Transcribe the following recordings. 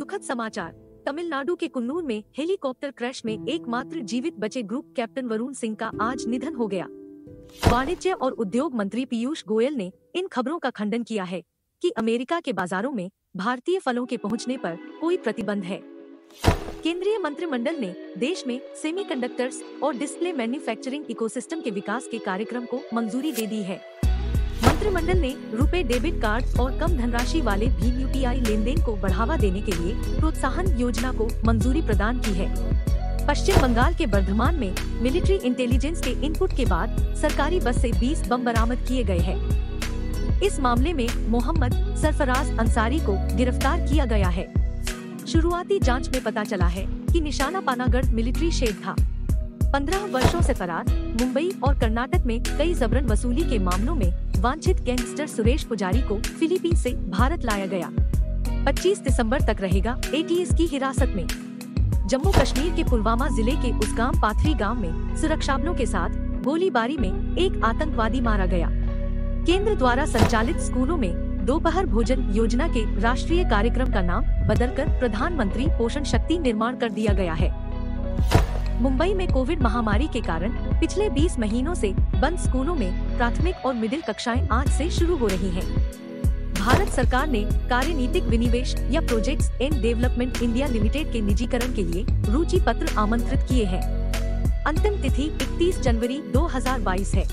दुखद समाचार। तमिलनाडु के कुन्नूर में हेलीकॉप्टर क्रैश में एकमात्र जीवित बचे ग्रुप कैप्टन वरुण सिंह का आज निधन हो गया। वाणिज्य और उद्योग मंत्री पीयूष गोयल ने इन खबरों का खंडन किया है कि अमेरिका के बाजारों में भारतीय फलों के पहुंचने पर कोई प्रतिबंध है। केंद्रीय मंत्रिमंडल ने देश में सेमीकंडक्टर्स और डिस्प्ले मैन्युफैक्चरिंग इकोसिस्टम के विकास के कार्यक्रम को मंजूरी दे दी है। मंत्रिमंडल ने रुपे डेबिट कार्ड और कम धनराशि वाले भीम यूपीआई लेन देन को बढ़ावा देने के लिए प्रोत्साहन योजना को मंजूरी प्रदान की है। पश्चिम बंगाल के बर्धमान में मिलिट्री इंटेलिजेंस के इनपुट के बाद सरकारी बस से 20 बम बरामद किए गए हैं। इस मामले में मोहम्मद सरफराज अंसारी को गिरफ्तार किया गया है। शुरुआती जांच में पता चला है कि निशाना पानागढ़ मिलिट्री शेड था। 15 वर्षों से फरार मुंबई और कर्नाटक में कई जबरन वसूली के मामलों में वांछित गैंगस्टर सुरेश पुजारी को फिलीपीन से भारत लाया गया। 25 दिसंबर तक रहेगा एटीएस की हिरासत में। जम्मू कश्मीर के पुलवामा जिले के उसगाम पाथरी गांव में सुरक्षाबलों के साथ गोलीबारी में एक आतंकवादी मारा गया। केंद्र द्वारा संचालित स्कूलों में दोपहर भोजन योजना के राष्ट्रीय कार्यक्रम का नाम बदलकर प्रधानमंत्री पोषण शक्ति निर्माण कर दिया गया है। मुंबई में कोविड महामारी के कारण पिछले 20 महीनों से बंद स्कूलों में प्राथमिक और मिडिल कक्षाएं आज से शुरू हो रही हैं। भारत सरकार ने कार्यनीतिक विनिवेश या projects and development India limited के निजीकरण के लिए रुचि पत्र आमंत्रित किए हैं। अंतिम तिथि 31 जनवरी 2022 है।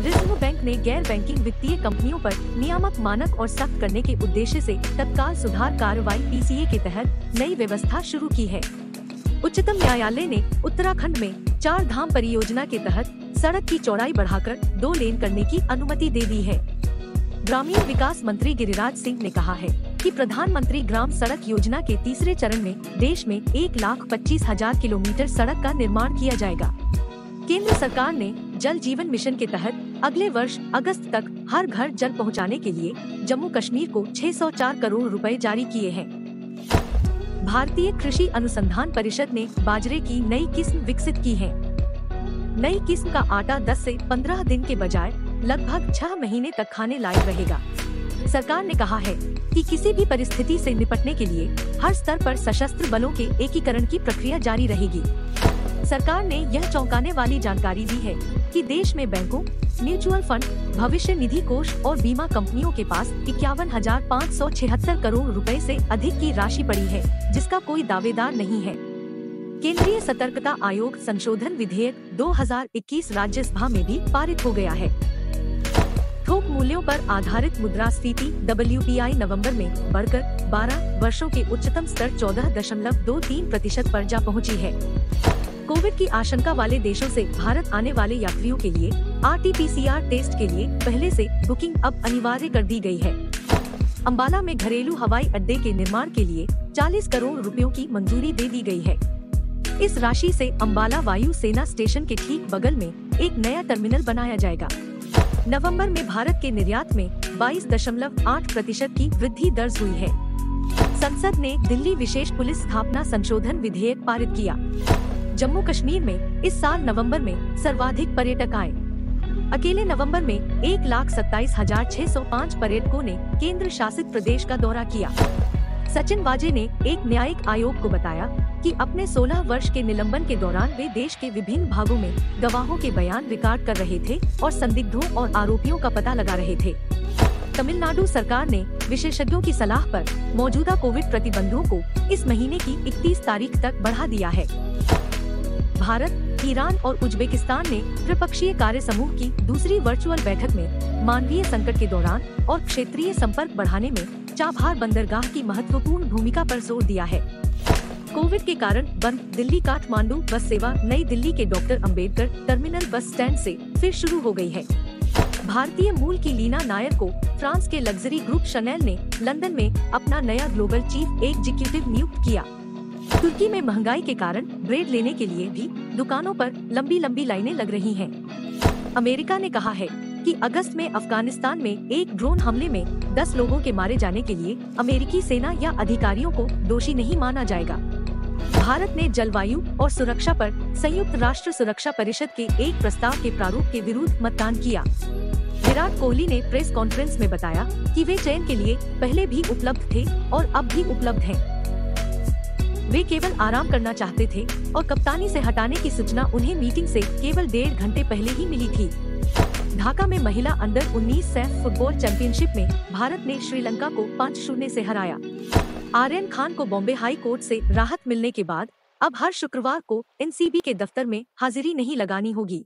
रिजर्व बैंक ने गैर बैंकिंग वित्तीय कंपनियों पर नियामक मानक और सख्त करने के उद्देश्य से तत्काल सुधार कार्रवाई पीसीए के तहत नई व्यवस्था शुरू की है। उच्चतम न्यायालय ने उत्तराखंड में 4 धाम परियोजना के तहत सड़क की चौड़ाई बढ़ाकर 2 लेन करने की अनुमति दे दी है। ग्रामीण विकास मंत्री गिरिराज सिंह ने कहा है कि प्रधानमंत्री ग्राम सड़क योजना के तीसरे चरण में देश में 1,25,000 किलोमीटर सड़क का निर्माण किया जाएगा। केंद्र सरकार ने जल जीवन मिशन के तहत अगले वर्ष अगस्त तक हर घर जल पहुंचाने के लिए जम्मू कश्मीर को 604 करोड़ रुपए जारी किए हैं। भारतीय कृषि अनुसंधान परिषद ने बाजरे की नई किस्म विकसित की है। नई किस्म का आटा 10 से 15 दिन के बजाय लगभग 6 महीने तक खाने लायक रहेगा। सरकार ने कहा है कि किसी भी परिस्थिति से निपटने के लिए हर स्तर पर सशस्त्र बलों के एकीकरण की प्रक्रिया जारी रहेगी। सरकार ने यह चौंकाने वाली जानकारी दी है कि देश में बैंकों, म्यूचुअल फंड, भविष्य निधि कोष और बीमा कंपनियों के पास 51,576 करोड़ रुपए से अधिक की राशि पड़ी है, जिसका कोई दावेदार नहीं है। केंद्रीय सतर्कता आयोग संशोधन विधेयक 2021 राज्यसभा में भी पारित हो गया है। थोक मूल्यों पर आधारित मुद्रास्फीति WPI नवंबर में बढ़कर 12 वर्षों के उच्चतम स्तर 14.23% पर जा पहुंची है। कोविड की आशंका वाले देशों से भारत आने वाले यात्रियों के लिए RT-PCR टेस्ट के लिए पहले से बुकिंग अब अनिवार्य कर दी गई है। अंबाला में घरेलू हवाई अड्डे के निर्माण के लिए 40 करोड़ रुपयों की मंजूरी दे दी गई है। इस राशि से अंबाला वायु सेना स्टेशन के ठीक बगल में एक नया टर्मिनल बनाया जाएगा। नवंबर में भारत के निर्यात में 22.8% की वृद्धि दर्ज हुई है। संसद ने दिल्ली विशेष पुलिस स्थापना संशोधन विधेयक पारित किया। जम्मू कश्मीर में इस साल नवंबर में सर्वाधिक पर्यटक आए। अकेले नवंबर में 1,27,605 पर्यटकों ने केंद्र शासित प्रदेश का दौरा किया। सचिन वाजे ने एक न्यायिक आयोग को बताया कि अपने 16 वर्ष के निलंबन के दौरान वे देश के विभिन्न भागों में गवाहों के बयान रिकॉर्ड कर रहे थे और संदिग्धों और आरोपियों का पता लगा रहे थे। तमिलनाडु सरकार ने विशेषज्ञों की सलाह पर मौजूदा कोविड प्रतिबंधों को इस महीने की 31 तारीख तक बढ़ा दिया है। भारत, ईरान और उज्बेकिस्तान ने त्रिपक्षीय कार्य समूह की दूसरी वर्चुअल बैठक में मानवीय संकट के दौरान और क्षेत्रीय संपर्क बढ़ाने में चाबहार बंदरगाह की महत्वपूर्ण भूमिका पर जोर दिया है। कोविड के कारण बंद दिल्ली काठमांडू बस सेवा नई दिल्ली के doctor Ambedkar terminal bus stand से फिर शुरू हो गई है। भारतीय मूल की लीना नायर को फ्रांस के लग्जरी ग्रुप शनेल ने लंदन में अपना नया ग्लोबल चीफ एग्जीक्यूटिव नियुक्त किया। तुर्की में महंगाई के कारण ब्रेड लेने के लिए भी दुकानों पर लंबी लंबी लाइनें लग रही हैं। अमेरिका ने कहा है कि अगस्त में अफगानिस्तान में एक ड्रोन हमले में 10 लोगों के मारे जाने के लिए अमेरिकी सेना या अधिकारियों को दोषी नहीं माना जाएगा। भारत ने जलवायु और सुरक्षा पर संयुक्त राष्ट्र सुरक्षा परिषद के एक प्रस्ताव के प्रारूप के विरुद्ध मतदान किया। विराट कोहली ने प्रेस कॉन्फ्रेंस में बताया कि वे चयन के लिए पहले भी उपलब्ध थे और अब भी उपलब्ध हैं। वे केवल आराम करना चाहते थे और कप्तानी से हटाने की सूचना उन्हें मीटिंग से केवल 1.5 घंटे पहले ही मिली थी। ढाका में महिला अंडर 19 सैफ फुटबॉल चैंपियनशिप में भारत ने श्रीलंका को 5-0 से हराया। आर्यन खान को बॉम्बे हाई कोर्ट से राहत मिलने के बाद अब हर शुक्रवार को एनसीबी के दफ्तर में हाजिरी नहीं लगानी होगी।